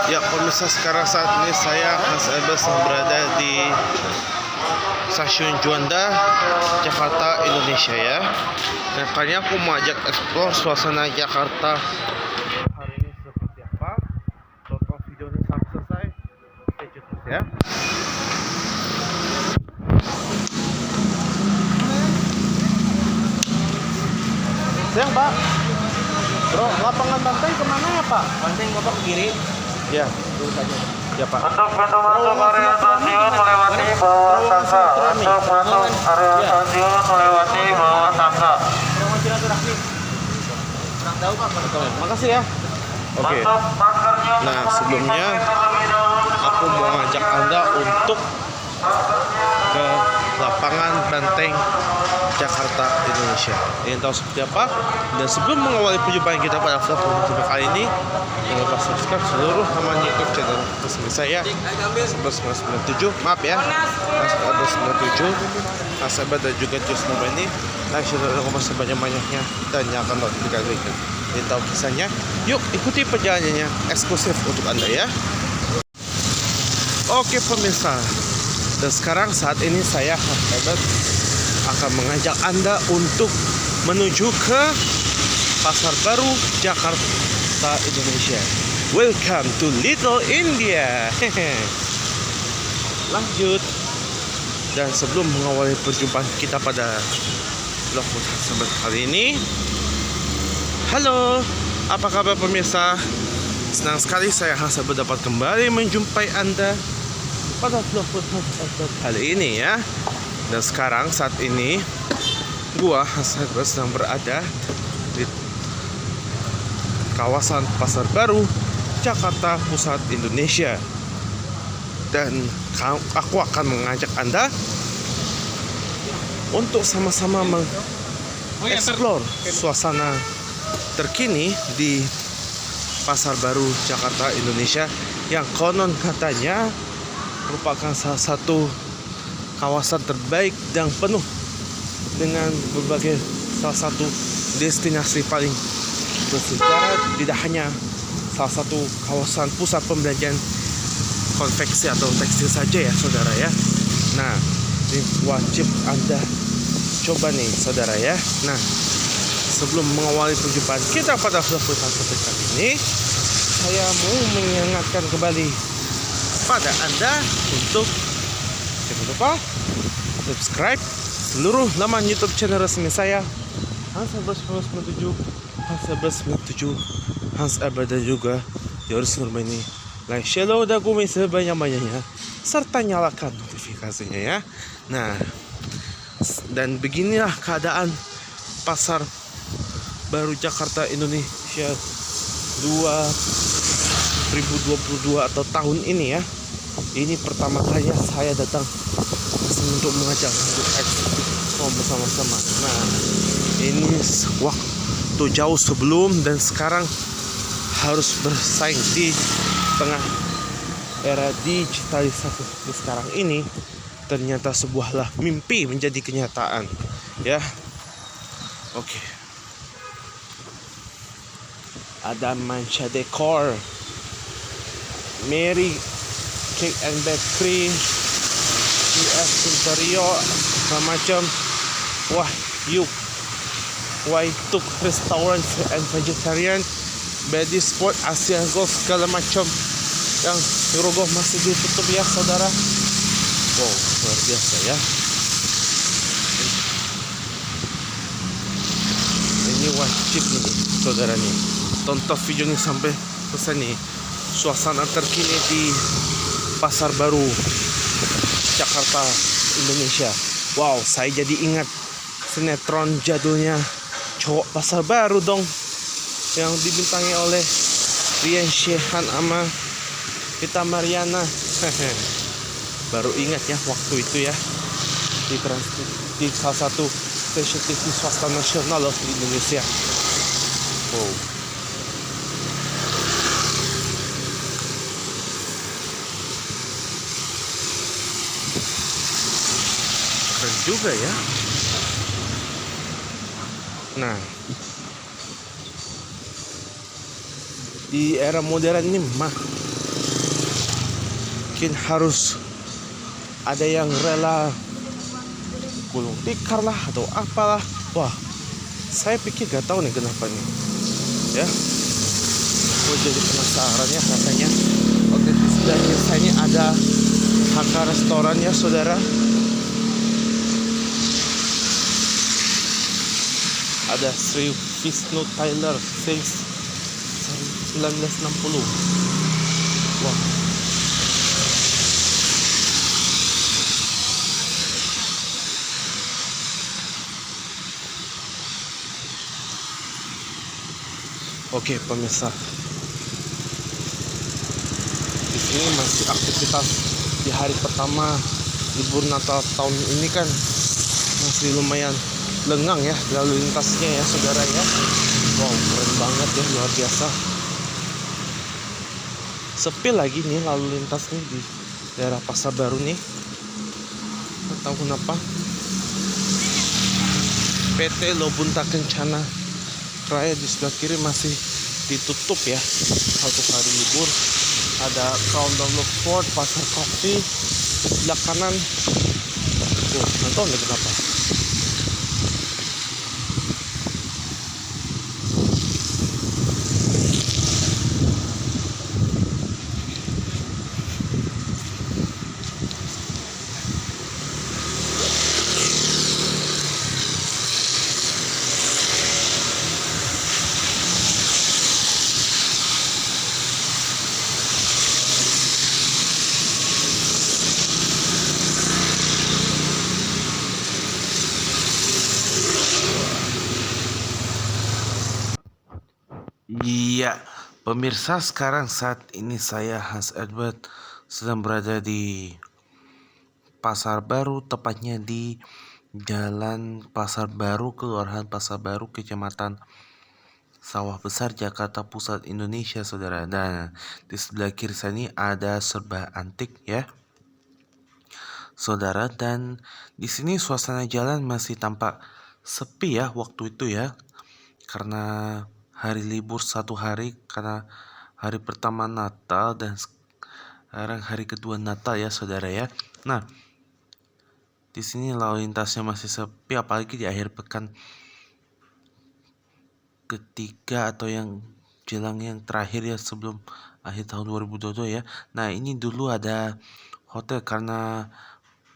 Ya, pemirsa, sekarang saat ini saya Hans Ebers berada di Stasiun Juanda, Jakarta, Indonesia ya. Dan kali ini aku mau ajak explore suasana Jakarta hari ini seperti apa. Tonton video ini sampai selesai. Stay tune terus ya. Siang Pak. Bro, lapangan Banteng kemana ya Pak? Banteng Bapak ke kiri. Ya, Lurus aja. ya Pak. Untuk pintu masuk area stasiun melewati bawah tangga. Untuk masuk area stasiun melewati bawah tangga. Terowongan silaturahmi. Kurang tahu Pak. Makasih ya. Oke. Untuk maskernya Nah, sebelumnya aku mau ngajak Anda untuk ke lapangan Banteng, Jakarta, Indonesia. Ingin tahu seperti apa? Dan sebelum mengawali perjumpaan kita pada vlog YouTube kali ini, jangan lupa subscribe seluruh halaman YouTube channel resmi saya 1997. Maaf ya, Mas 97, Mas Sahabat dan juga Jus Nova ini like, share, dan komen sebanyak-banyaknya dan nyalakan notifikasi. Ingin tahu kisahnya? Yuk ikuti perjalanannya eksklusif untuk Anda ya. Oke pemirsa, dan sekarang saat ini saya Hebat akan mengajak Anda untuk menuju ke Pasar Baru, Jakarta, Indonesia. Welcome to Little India. Lanjut. Dan sebelum mengawali perjumpaan kita pada vlog Sahabat kali ini, halo, apa kabar pemirsa? Senang sekali saya Hasabat dapat kembali menjumpai Anda pada vlog kali ini ya. Dan sekarang saat ini gua Hasabat sedang berada di kawasan Pasar Baru, Jakarta Pusat, Indonesia. Dan aku akan mengajak Anda untuk sama-sama mengeksplor suasana terkini di Pasar Baru, Jakarta, Indonesia, yang konon katanya merupakan salah satu kawasan terbaik dan penuh dengan berbagai salah satu destinasi paling bersejarah. Tidak hanya salah satu kawasan pusat pembelanjaan konveksi atau tekstil saja ya saudara ya. Nah, ini wajib Anda coba nih saudara ya. Nah, sebelum mengawali perjumpaan kita pada vlog seperti kali ini, saya mau mengingatkan kembali pada Anda untuk jangan lupa subscribe seluruh laman YouTube channel resmi saya Hans Ebers 1997, Hans Ebers 97, Hans Ebers dan juga Joris Nurmeni. Like, share, dan komen sebanyak-banyaknya serta nyalakan notifikasinya ya. Nah, dan beginilah keadaan Pasar Baru Jakarta Indonesia 2022 atau tahun ini ya. Ini pertama kali saya datang untuk mengajak untuk explore bersama-sama. Nah, ini waktu jauh sebelum dan sekarang harus bersaing di tengah era digitalisasi sekarang ini. Ternyata sebuahlah mimpi menjadi kenyataan ya. Oke. Ada Mancha Decor, Mary Cake and Bakery, US Interior, macam wah yuk Waituk Restaurant and Vegetarian, Bedi Sport, Asia Golf, segala macam yang Rogoh masih ditutup ya saudara. Wow, luar biasa ya. Ini wajib nih saudara nih, tonton video ini sampai selesai nih. Suasana terkini di Pasar Baru, Jakarta, Indonesia. Wow, saya jadi ingat sinetron jadulnya Cowok Pasar Baru dong, yang dibintangi oleh Rian Shehan sama Vita Mariana. Baru ingat ya waktu itu ya, di salah satu stasiun TV swasta nasional loh di Indonesia. Wow. Keren juga ya. Nah, di era modern ini mah mungkin harus ada yang rela gulung tikar lah atau apalah. Wah, saya pikir gak tahu nih kenapa nih ya. Gue jadi penasaran ya katanya. Oke, di sebelah kiri saya ini ada HK Restoran ya saudara. Ada Sri Vishnu Tyler since 1960. Wah. Oke pemirsa, di sini masih aktivitas di hari pertama libur Natal tahun ini kan masih lumayan lengang ya lalu lintasnya ya saudara ya. Wow, keren banget ya, luar biasa. Sepi lagi nih lalu lintas nih di daerah Pasar Baru nih. Nggak tahu kenapa. PT Lobunta Kencana Raya di sebelah kiri masih ditutup ya, satu hari libur. Ada Countdown Look Ford, Pasar Kopi di sebelah kanan. Nggak tahu nih kenapa. Iya, pemirsa, sekarang saat ini saya Hans Edward sedang berada di Pasar Baru, tepatnya di Jalan Pasar Baru, Kelurahan Pasar Baru, Kecamatan Sawah Besar, Jakarta Pusat, Indonesia, saudara. Dan di sebelah kiri saya ini ada Serba Antik ya, saudara. Dan di sini suasana jalan masih tampak sepi ya waktu itu ya, karena hari libur satu hari, karena hari pertama Natal dan sekarang hari kedua Natal ya saudara ya. Nah, di sini lalu lintasnya masih sepi, apalagi di akhir pekan ketiga atau yang jelang yang terakhir ya sebelum akhir tahun 2022 ya. Nah, ini dulu ada hotel karena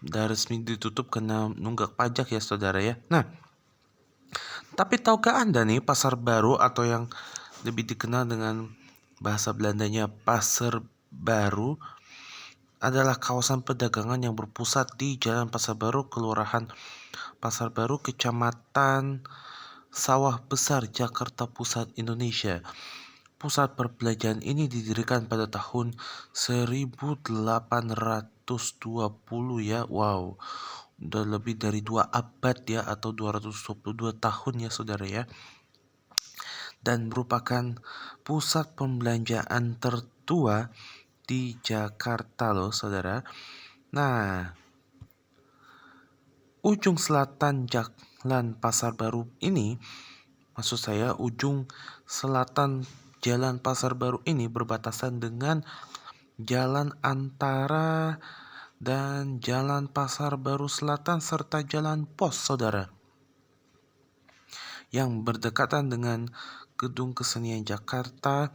udah resmi ditutup karena nunggak pajak ya saudara ya. Nah, tapi tahukah Anda nih, Pasar Baru atau yang lebih dikenal dengan bahasa Belandanya Pasar Baru adalah kawasan perdagangan yang berpusat di Jalan Pasar Baru, Kelurahan Pasar Baru, Kecamatan Sawah Besar, Jakarta Pusat, Indonesia. Pusat perbelanjaan ini didirikan pada tahun 1820 ya. Wow, udah lebih dari 2 abad ya, atau 222 tahun ya saudara ya. Dan merupakan pusat pembelanjaan tertua di Jakarta loh saudara. Nah, ujung selatan Jalan Pasar Baru ini, maksud saya ujung selatan Jalan Pasar Baru ini berbatasan dengan Jalan Antara dan Jalan Pasar Baru Selatan serta Jalan Pos saudara, yang berdekatan dengan Gedung Kesenian Jakarta.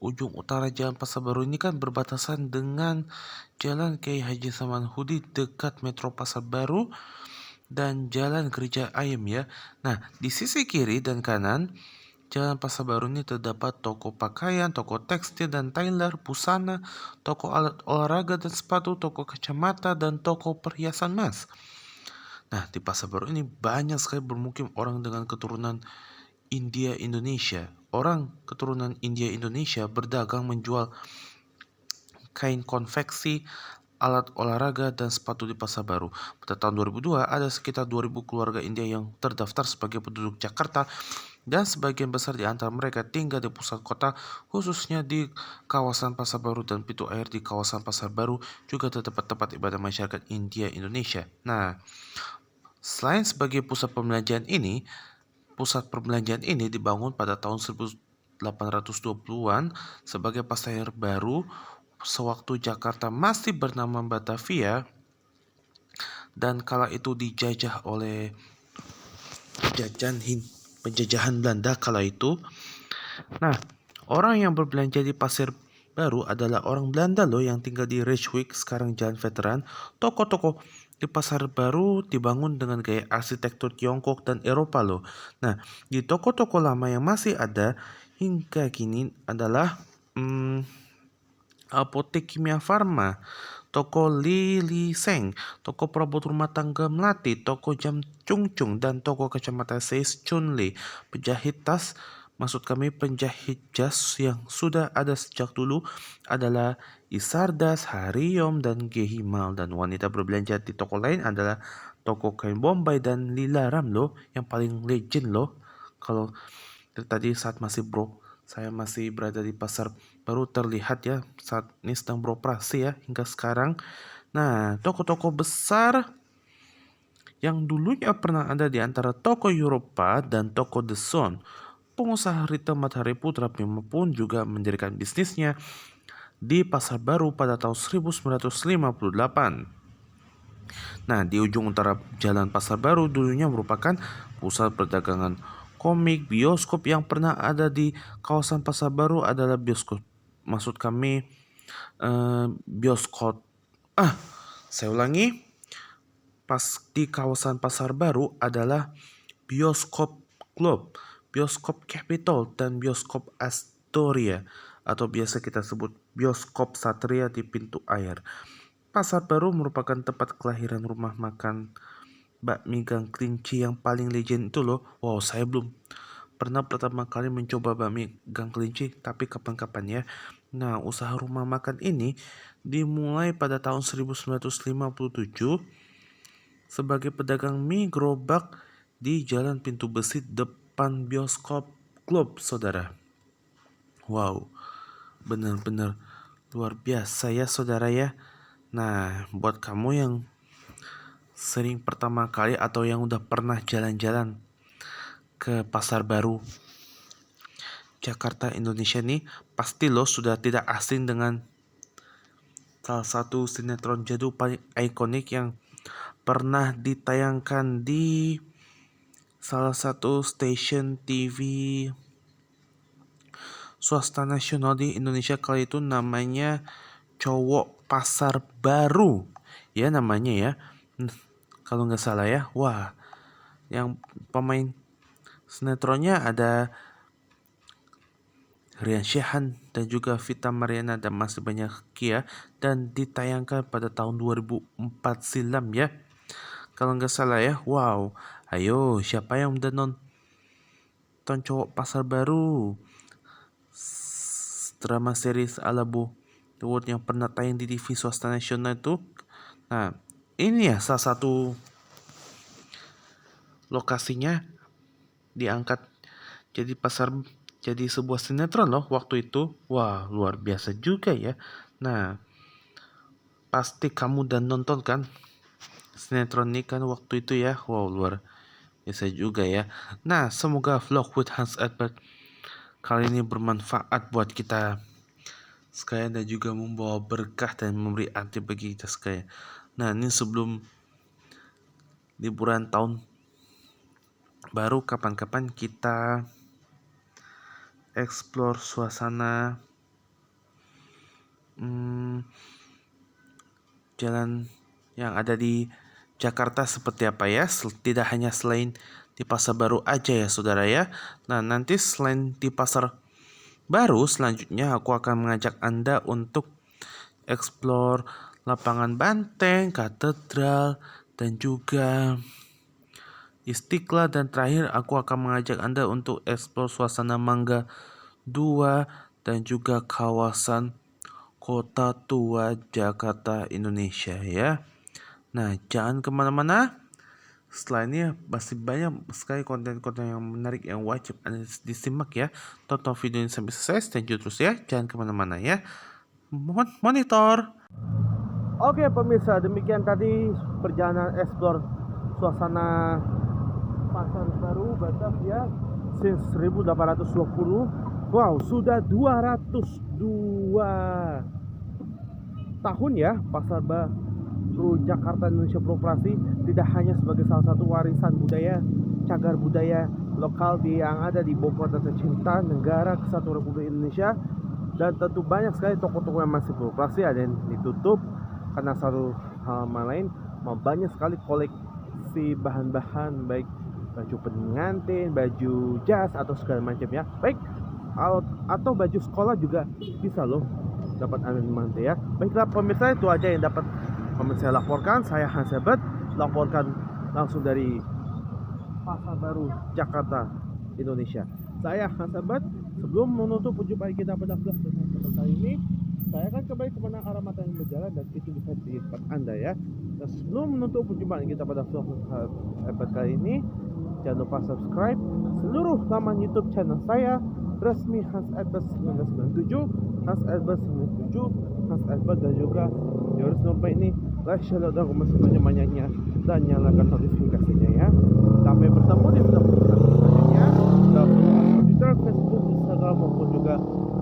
Ujung utara Jalan Pasar Baru ini kan berbatasan dengan Jalan Kiai Haji Samanhudi dekat Metro Pasar Baru dan Jalan Gereja Ayam ya. Nah, di sisi kiri dan kanan Jalan Pasar Baru ini terdapat toko pakaian, toko tekstil dan tailor, busana, toko alat olahraga dan sepatu, toko kacamata, dan toko perhiasan emas. Nah, di Pasar Baru ini banyak sekali bermukim orang dengan keturunan India Indonesia. Orang keturunan India Indonesia berdagang menjual kain konveksi, alat olahraga, dan sepatu di Pasar Baru. Pada tahun 2002, ada sekitar 2.000 keluarga India yang terdaftar sebagai penduduk Jakarta, dan sebagian besar di antara mereka tinggal di pusat kota, khususnya di kawasan Pasar Baru dan pintu air di kawasan Pasar Baru juga terdapat tempat ibadah masyarakat India Indonesia. Nah, selain sebagai pusat perbelanjaan ini dibangun pada tahun 1820-an sebagai pasar baru sewaktu Jakarta masih bernama Batavia dan kala itu dijajah oleh penjajahan Belanda kala itu. Nah, orang yang berbelanja di pasar baru adalah orang Belanda loh yang tinggal di Rijswijk, sekarang Jalan Veteran. Toko-toko di pasar baru dibangun dengan gaya arsitektur Tiongkok dan Eropa loh. Nah, di toko-toko lama yang masih ada hingga kini adalah apotek kimia farma, toko Lili Seng, toko perabot rumah tangga Melati, toko jam Chung Chung, dan toko kacamata Seis Chunli. Penjahit tas, maksud kami penjahit jas yang sudah ada sejak dulu adalah Isardas, Hariom, dan Gehimal. Dan wanita berbelanja di toko lain adalah toko kain Bombay dan Lilaram loh, yang paling legend loh. Kalau tadi saat saya masih berada di pasar baru terlihat ya, saat ini sedang beroperasi ya hingga sekarang. Nah, toko-toko besar yang dulunya pernah ada di antara toko Eropa dan toko The Zone. Pengusaha retail Matahari Putra Bima pun juga mendirikan bisnisnya di pasar baru pada tahun 1958. Nah, di ujung utara Jalan Pasar Baru dulunya merupakan pusat perdagangan komik. Bioskop yang pernah ada di kawasan Pasar Baru adalah bioskop. Maksud kami bioskop. Saya ulangi. Di kawasan Pasar Baru adalah bioskop Globe, bioskop Capitol, dan bioskop Astoria atau biasa kita sebut bioskop Satria di Pintu Air. Pasar Baru merupakan tempat kelahiran rumah makan bakmi Gang Kelinci yang paling legend itu loh. Wow, saya belum pernah pertama kali mencoba bakmi Gang Kelinci, tapi kapan-kapan ya. Nah, usaha rumah makan ini dimulai pada tahun 1957 sebagai pedagang mie gerobak di Jalan Pintu Besi depan bioskop Globe, saudara. Wow, benar-benar luar biasa ya, saudara ya. Nah, buat kamu yang sering pertama kali atau yang udah pernah jalan-jalan ke Pasar Baru Jakarta, Indonesia nih, pasti lo sudah tidak asing dengan salah satu sinetron jadul paling ikonik yang pernah ditayangkan di salah satu stasiun TV swasta nasional di Indonesia kala itu, namanya Cowok Pasar Baru ya namanya ya, kalau nggak salah ya. Wah, yang pemain sinetronnya ada Rian Syahan dan juga Vita Mariana dan masih banyak ya, dan ditayangkan pada tahun 2004 silam ya, kalau nggak salah ya. Wow, ayo siapa yang udah nonton Cowok Pasar Baru, drama series ala Bollywood yang pernah tayang di TV swasta nasional itu? Nah, ini ya salah satu lokasinya diangkat jadi sebuah sinetron loh waktu itu. Wah, luar biasa juga ya. Nah, pasti kamu udah nonton kan sinetron ini kan waktu itu ya. Wow, luar biasa juga ya. Nah, semoga vlog with Hans Edbert kali ini bermanfaat buat kita sekalian dan juga membawa berkah dan memberi arti bagi kita sekalian. Nah, ini sebelum liburan tahun baru, kapan-kapan kita explore suasana jalan yang ada di Jakarta seperti apa ya. Tidak hanya selain di Pasar Baru aja ya, saudara ya. Nah, nanti selain di Pasar Baru, selanjutnya aku akan mengajak Anda untuk explore lapangan Banteng, Katedral, dan juga Istiqlal. Dan terakhir aku akan mengajak Anda untuk explore suasana Mangga 2 dan juga kawasan Kota Tua Jakarta, Indonesia ya. Nah, jangan kemana-mana. Setelah ini masih banyak sekali konten-konten yang menarik yang wajib Anda disimak ya. Tonton video ini sampai selesai, stay tune terus ya. Jangan kemana-mana ya. Monitor. Oke pemirsa, demikian tadi perjalanan explore suasana Pasar Baru Batavia since 1820 Wow, sudah 202 tahun ya Pasar Baru Jakarta Indonesia beroperasi. Tidak hanya sebagai salah satu warisan budaya, cagar budaya lokal yang ada di Bogor kota tercinta negara kesatuan Republik Indonesia. Dan tentu banyak sekali toko-toko yang masih beroperasi, ada yang ditutup karena satu hal lain. Banyak sekali koleksi bahan-bahan, baik baju pengantin, baju jas atau segala macam ya. Baik, atau baju sekolah juga bisa loh dapat Anda nikmati ya. Baiklah pemirsa, itu aja yang dapat saya laporkan. Saya Hans Herbert, laporkan langsung dari Pasar Baru Jakarta Indonesia. Saya Hans Herbert. Sebelum menutup perjumpaan kita pada vlog kali ini, saya akan kembali kepada arah mata yang berjalan dan itu bisa di tempat Anda ya. Dan sebelum menutup perjumpaan kita pada vlog kali ini, jangan lupa subscribe seluruh laman YouTube channel saya resmi Hans Herbert 1997, Hans Herbert 97, Hans Herbert, dan juga jangan lupa ini like, share, dan komen sebanyak-banyaknya dan nyalakan notifikasinya ya. Sampai bertemu di video selanjutnya. Twitter, Facebook, Instagram maupun juga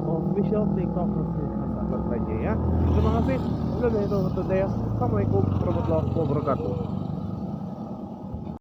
official TikTok Hans Herbert lainnya ya. Terima kasih. Assalamualaikum warahmatullahi wabarakatuh.